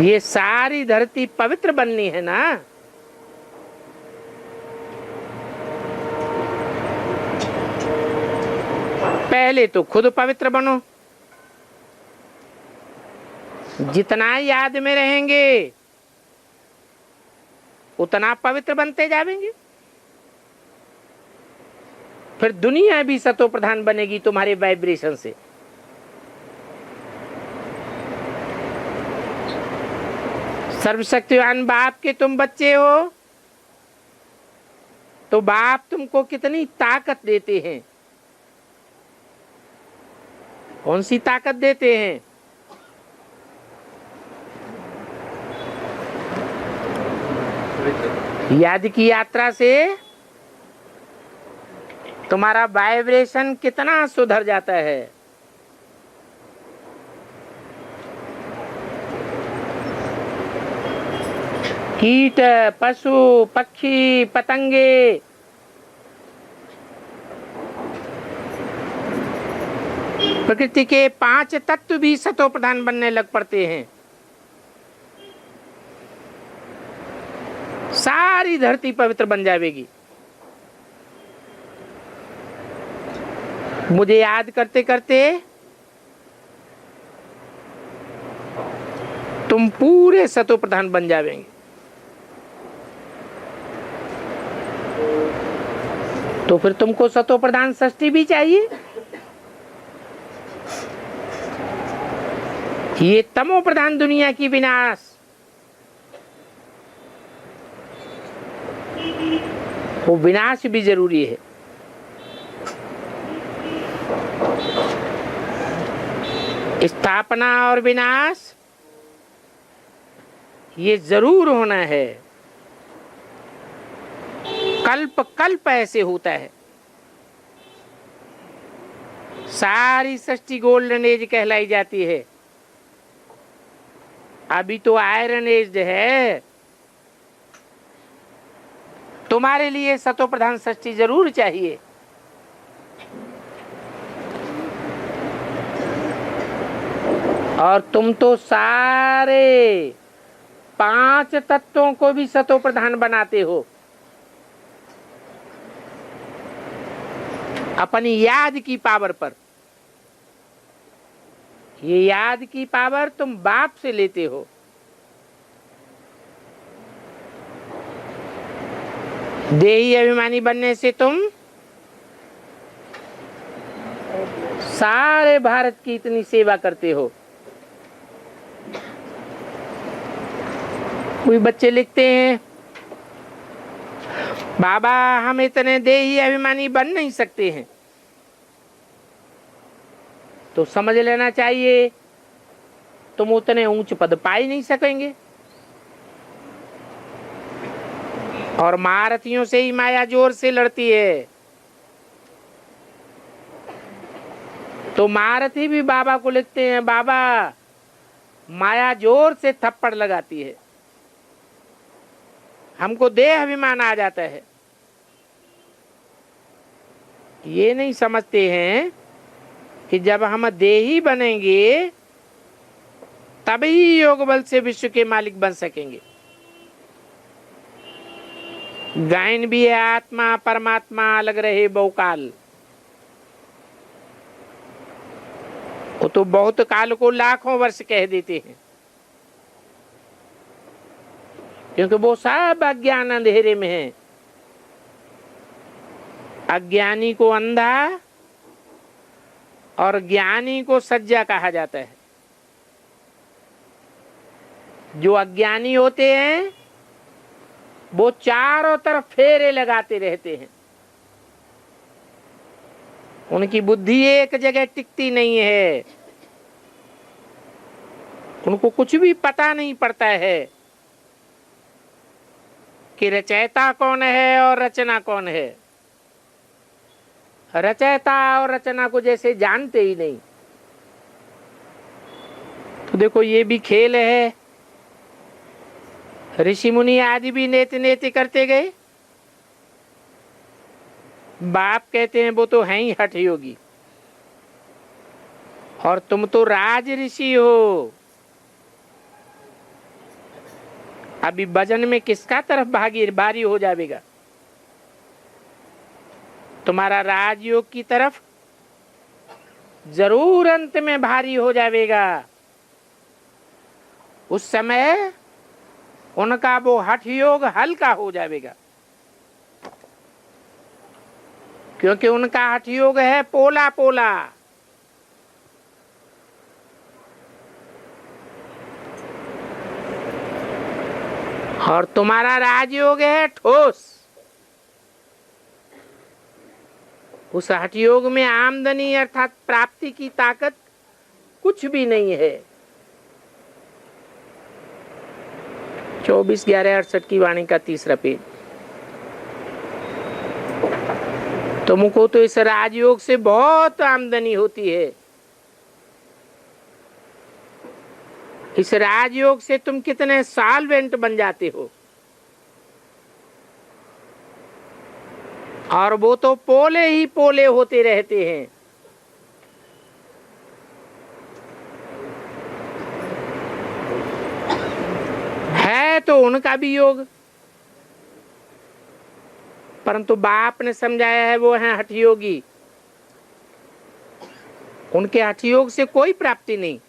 [SPEAKER 1] ये सारी धरती पवित्र बननी है ना। पहले तो खुद पवित्र बनो। जितना याद में रहेंगे उतना पवित्र बनते जाएंगे। फिर दुनिया भी सतो प्रधान बनेगी तुम्हारे वाइब्रेशन से। सर्वशक्तिवान बाप के तुम बच्चे हो, तो बाप तुमको कितनी ताकत देते हैं। कौन सी ताकत देते हैं? याद की यात्रा से तुम्हारा वाइब्रेशन कितना सुधर जाता है। कीट, पशु, पक्षी, पतंगे, प्रकृति के 5 तत्व भी सतो प्रधान बनने लग पड़ते हैं। सारी धरती पवित्र बन जाएगी। मुझे याद करते करते तुम पूरे सतो प्रधान बन जाएंगे। तो फिर तुमको सतो प्रधान षष्ठी भी चाहिए। ये तमो प्रधान दुनिया की विनाश, वो विनाश भी जरूरी है। स्थापना और विनाश ये जरूर होना है। कल्प कल्प ऐसे होता है। सारी सृष्टि गोल्डन एज कहलाई जाती है। अभी तो आयरन एज है। तुम्हारे लिए सतो प्रधान सृष्टि जरूर चाहिए। और तुम तो सारे 5 तत्वों को भी सतो प्रधान बनाते हो अपनी याद की पावर पर। ये याद की पावर तुम बाप से लेते हो। देही अभिमानी बनने से तुम सारे भारत की इतनी सेवा करते हो। कोई बच्चे लिखते हैं, बाबा हम इतने देही अभिमानी बन नहीं सकते हैं। तो समझ लेना चाहिए तुम उतने ऊंच पद पा ही नहीं सकेंगे। और महारथियों से ही माया जोर से लड़ती है। तो महारथी भी बाबा को लिखते हैं, बाबा माया जोर से थप्पड़ लगाती है, हमको देह अभिमान आ जाता है। ये नहीं समझते हैं कि जब हम देही बनेंगे तभी योग बल से विश्व के मालिक बन सकेंगे। गायन भी है, आत्मा परमात्मा अलग रहे बहुकाल। वो तो बहुत काल को लाखों वर्ष कह देते हैं, क्योंकि वो सब अज्ञान अंधेरे में है। अज्ञानी को अंधा और ज्ञानी को सज्जा कहा जाता है। जो अज्ञानी होते हैं वो चारों तरफ फेरे लगाते रहते हैं। उनकी बुद्धि एक जगह टिकती नहीं है। उनको कुछ भी पता नहीं पड़ता है कि रचयिता कौन है और रचना कौन है। रचयिता और रचना को जैसे जानते ही नहीं। तो देखो ये भी खेल है। ऋषि मुनि आदि भी नेति नेति करते गए। बाप कहते हैं वो तो हैं ही हठ योगी, और तुम तो राज ऋषि हो। अभी भजन में किसका तरफ भारी हो जाएगा? तुम्हारा राजयोग की तरफ जरूर अंत में भारी हो जाएगा। उस समय उनका वो हठ योग हल्का हो जाएगा। क्योंकि उनका हठ योग है पोला पोला। और तुम्हारा राजयोग है ठोस। उस हठ योग में आमदनी अर्थात प्राप्ति की ताकत कुछ भी नहीं है। 24/11/68 की वाणी का 3रा पेज। तुमको तो इस राजयोग से बहुत आमदनी होती है। इस राजयोग से तुम कितने सॉल्वेंट बन जाते हो। और वो तो पोले ही पोले होते रहते हैं। है तो उनका भी योग, परंतु बाप ने समझाया है वो है हठयोगी। उनके हठयोग से कोई प्राप्ति नहीं।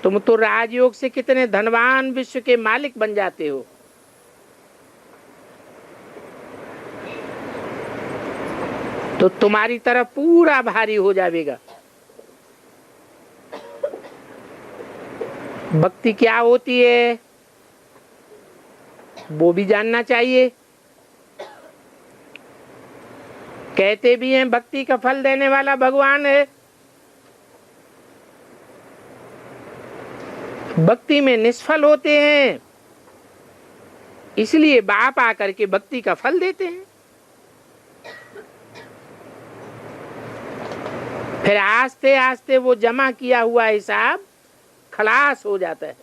[SPEAKER 1] तुम तो राजयोग से कितने धनवान विश्व के मालिक बन जाते हो। तो तुम्हारी तरफ पूरा भारी हो जाएगा। भक्ति क्या होती है वो भी जानना चाहिए। कहते भी हैं भक्ति का फल देने वाला भगवान है। भक्ति में निष्फल होते हैं, इसलिए बाप आकर के भक्ति का फल देते हैं। फिर आस्ते आस्ते वो जमा किया हुआ हिसाब खलास हो जाता है।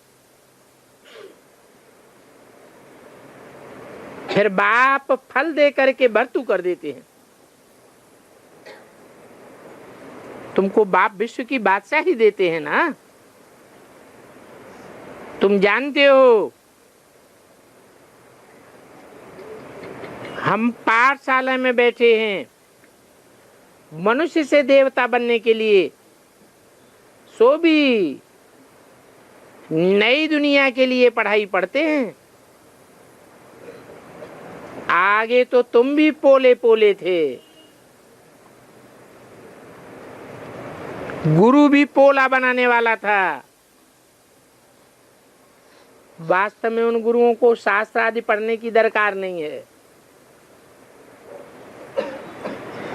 [SPEAKER 1] फिर बाप फल दे करके भर्तू कर देते हैं। तुमको बाप विश्व की बादशाही देते हैं ना। तुम जानते हो हम पाठशाला में बैठे हैं मनुष्य से देवता बनने के लिए, सो भी नई दुनिया के लिए पढ़ाई पढ़ते हैं। आगे तो तुम भी पोले पोले थे, गुरु भी पोला बनाने वाला था। वास्तव में उन गुरुओं को शास्त्र आदि पढ़ने की दरकार नहीं है।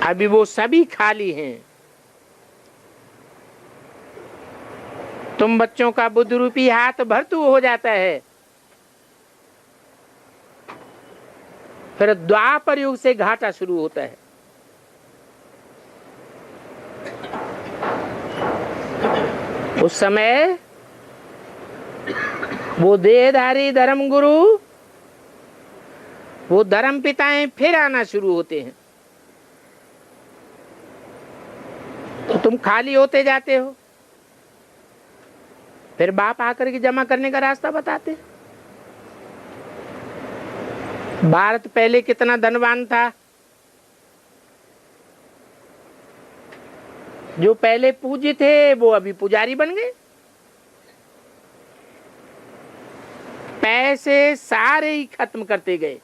[SPEAKER 1] अभी वो सभी खाली हैं। तुम बच्चों का बुद्ध रूपी हाथ भर्तू हो जाता है। फिर द्वापर युग से घाटा शुरू होता है। उस समय वो देहधारी धर्म गुरु, वो धर्म पिताएं फिर आना शुरू होते हैं। तो तुम खाली होते जाते हो। फिर बाप आकर के जमा करने का रास्ता बताते। भारत पहले कितना धनवान था। जो पहले पूज्य थे वो अभी पुजारी बन गए। पैसे सारे ही खत्म करते गए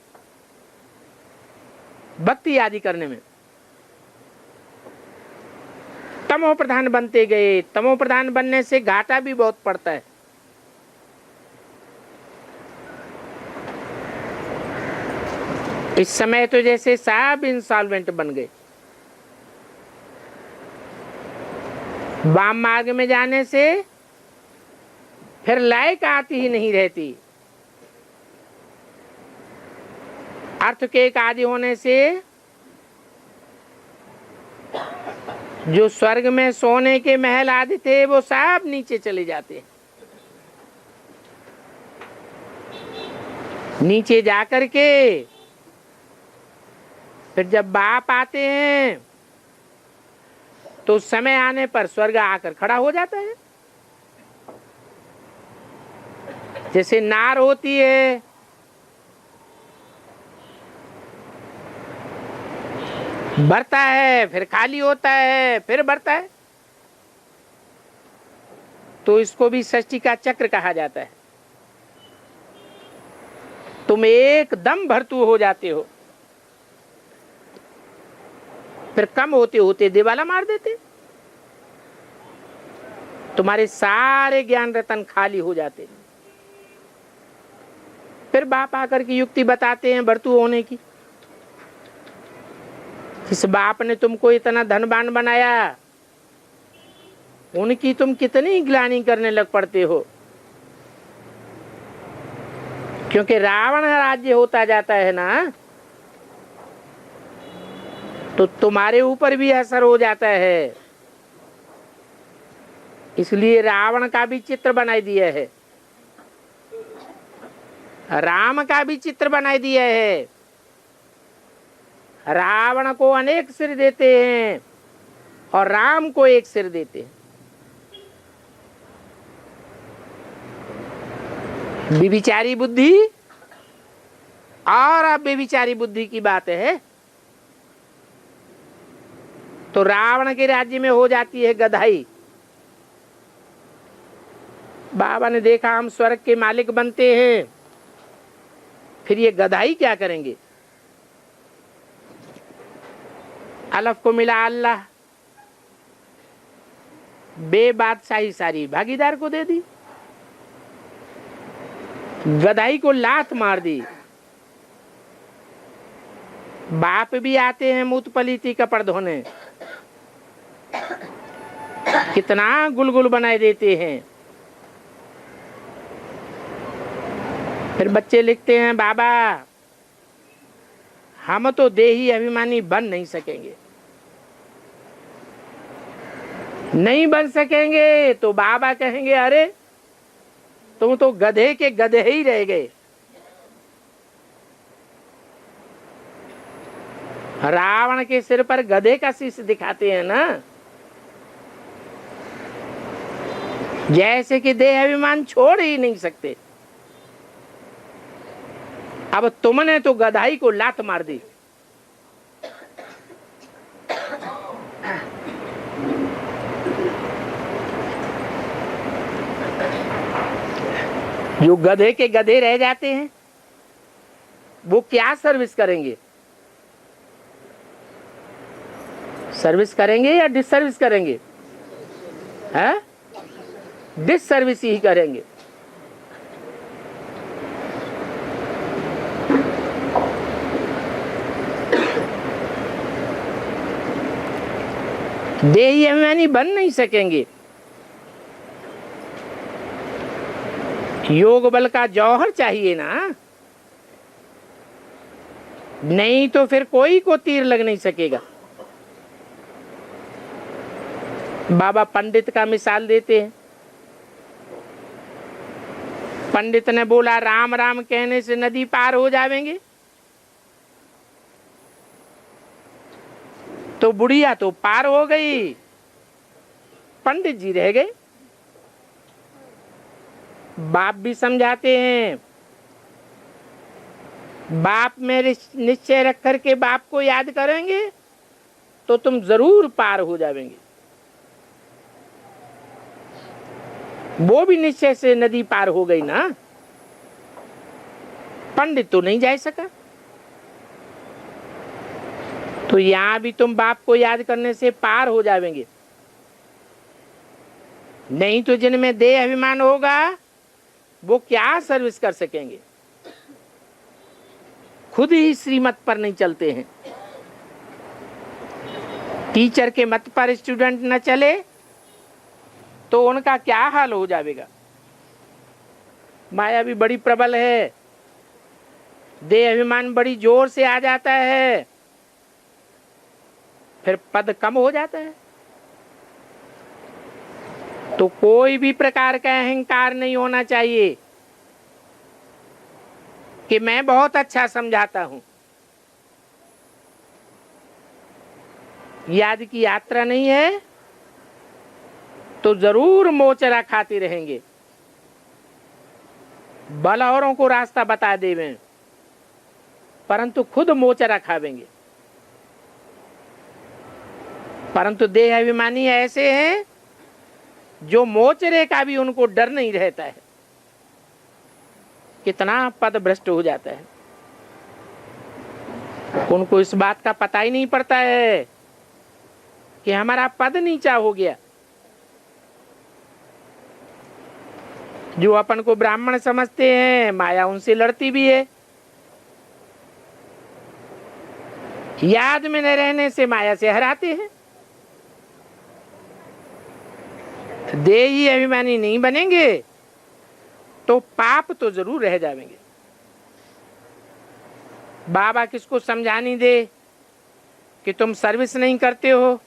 [SPEAKER 1] भक्ति आदि करने में। तमो प्रधान बनते गए। तमो प्रधान बनने से घाटा भी बहुत पड़ता है। इस समय तो जैसे सब इंसॉल्वेंट बन गए। वाम मार्ग में जाने से फिर लायक आती ही नहीं रहती। अर्थ के एक आदि होने से जो स्वर्ग में सोने के महल आदि थे वो सब नीचे चले जाते। नीचे जाकर के फिर जब बाप आते हैं तो समय आने पर स्वर्ग आकर खड़ा हो जाता है। जैसे नार होती है, बढ़ता है फिर खाली होता है फिर बढ़ता है। तो इसको भी सृष्टि का चक्र कहा जाता है। तुम एकदम भर्तू हो जाते हो। फिर कम होते होते दिवाला मार देते, तुम्हारे सारे ज्ञान रतन खाली हो जाते। फिर बाप आकर की युक्ति बताते हैं भर्तू होने की। इस बाप ने तुमको इतना धनवान बनाया, उनकी तुम कितनी ग्लानि करने लग पड़ते हो, क्योंकि रावण राज्य होता जाता है ना, तो तुम्हारे ऊपर भी असर हो जाता है। इसलिए रावण का भी चित्र बनाई दिया है, राम का भी चित्र बनाई दिया है। रावण को अनेक सिर देते हैं और राम को एक सिर देते हैं। विविचारी बुद्धि और अव्यभिचारी बुद्धि की बात है। तो रावण के राज्य में हो जाती है गधाई। बाबा ने देखा हम स्वर्ग के मालिक बनते हैं, फिर ये गधाई क्या करेंगे। अलफ को मिला अल्लाह, बेबादशाही सारी भागीदार को दे दी, गधाई को लात मार दी। बाप भी आते हैं मूत पलीती कपड़ धोने, कितना गुलगुल बनाए देते हैं। फिर बच्चे लिखते हैं बाबा हम तो देही अभिमानी बन नहीं सकेंगे, नहीं बन सकेंगे। तो बाबा कहेंगे अरे तुम तो गधे के गधे ही रह गए। रावण के सिर पर गधे का शीश दिखाते हैं ना, जैसे कि देह अभिमान छोड़ ही नहीं सकते। अब तुमने तो गधाई को लात मार दी। जो गधे के गधे रह जाते हैं वो क्या सर्विस करेंगे, सर्विस करेंगे या डिसर्विस करेंगे? है डिसर्विस ही करेंगे। देही अभिमानी बन नहीं सकेंगे। योग बल का जौहर चाहिए ना, नहीं तो फिर कोई को तीर लग नहीं सकेगा। बाबा पंडित का मिसाल देते हैं। पंडित ने बोला राम राम कहने से नदी पार हो जाएंगे, तो बुढ़िया तो पार हो गई, पंडित जी रह गए। बाप भी समझाते हैं, बाप में निश्चय रख करके बाप को याद करेंगे तो तुम जरूर पार हो जाएंगे। वो भी निश्चय से नदी पार हो गई ना, पंडित तो नहीं जा सका। तो यहां भी तुम बाप को याद करने से पार हो जाएंगे, नहीं तो जिनमें देह अभिमान होगा वो क्या सर्विस कर सकेंगे। खुद ही श्रीमत पर नहीं चलते हैं। टीचर के मत पर स्टूडेंट न चले तो उनका क्या हाल हो जाएगा। माया भी बड़ी प्रबल है, देह अभिमान बड़ी जोर से आ जाता है, फिर पद कम हो जाता है। तो कोई भी प्रकार का अहंकार नहीं होना चाहिए कि मैं बहुत अच्छा समझाता हूं। याद की यात्रा नहीं है तो जरूर मोचरा खाते रहेंगे, बल औरों को रास्ता बता देवें परंतु खुद मोचरा खावेंगे। परंतु देह अभिमानी ऐसे हैं जो मोचरे का भी उनको डर नहीं रहता है। कितना पद भ्रष्ट हो जाता है, उनको इस बात का पता ही नहीं पड़ता है कि हमारा पद नीचा हो गया। जो अपन को ब्राह्मण समझते हैं, माया उनसे लड़ती भी है। याद में न रहने से माया से हराते हैं। देही अभिमानी नहीं बनेंगे तो पाप तो जरूर रह जाएंगे। बाबा किसको समझानी दे कि तुम सर्विस नहीं करते हो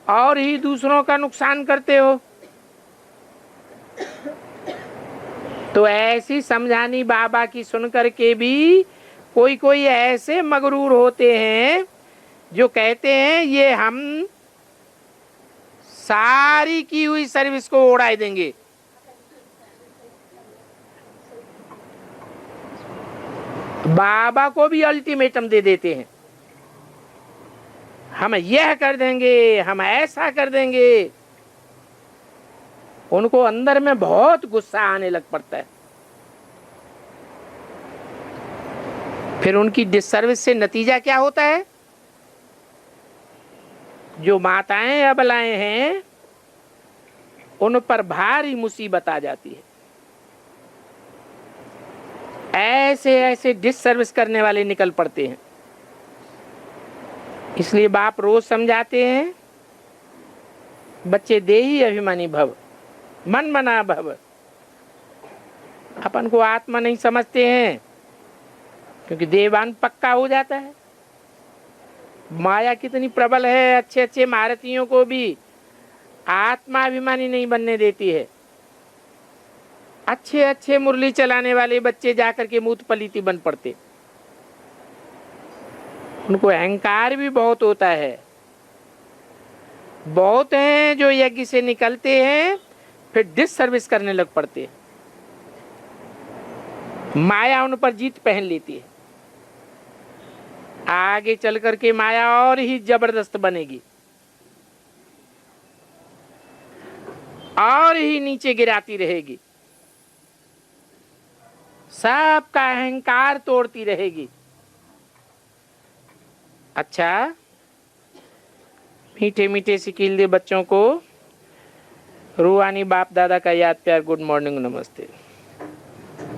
[SPEAKER 1] और ही दूसरों का नुकसान करते हो, तो ऐसी समझानी बाबा की सुन करके भी कोई कोई ऐसे मगरूर होते हैं जो कहते हैं ये हम सारी की हुई सर्विस को उड़ा देंगे। बाबा को भी अल्टीमेटम दे देते हैं, हम यह कर देंगे, हम ऐसा कर देंगे। उनको अंदर में बहुत गुस्सा आने लग पड़ता है। फिर उनकी डिससर्विस से नतीजा क्या होता है? जो माताएं अबलाएं हैं उन पर भारी मुसीबत आ जाती है। ऐसे ऐसे डिससर्विस करने वाले निकल पड़ते हैं। इसलिए बाप रोज समझाते हैं, बच्चे देही अभिमानी भव, मन मना भव। अपन को आत्मा नहीं समझते हैं क्योंकि देवान पक्का हो जाता है। माया कितनी प्रबल है, अच्छे अच्छे महारथियों को भी आत्मा अभिमानी नहीं बनने देती है। अच्छे अच्छे मुरली चलाने वाले बच्चे जाकर के मूत पलीती बन पड़ते। उनको अहंकार भी बहुत होता है। बहुत हैं जो यज्ञ से निकलते हैं फिर डिससर्विस करने लग पड़ते हैं। माया उन पर जीत पहन लेती है। आगे चल करके माया और ही जबरदस्त बनेगी और ही नीचे गिराती रहेगी, सबका अहंकार तोड़ती रहेगी। अच्छा, मीठे मीठे सिकील दे बच्चों को रूहानी बाप दादा का याद प्यार गुड मॉर्निंग नमस्ते।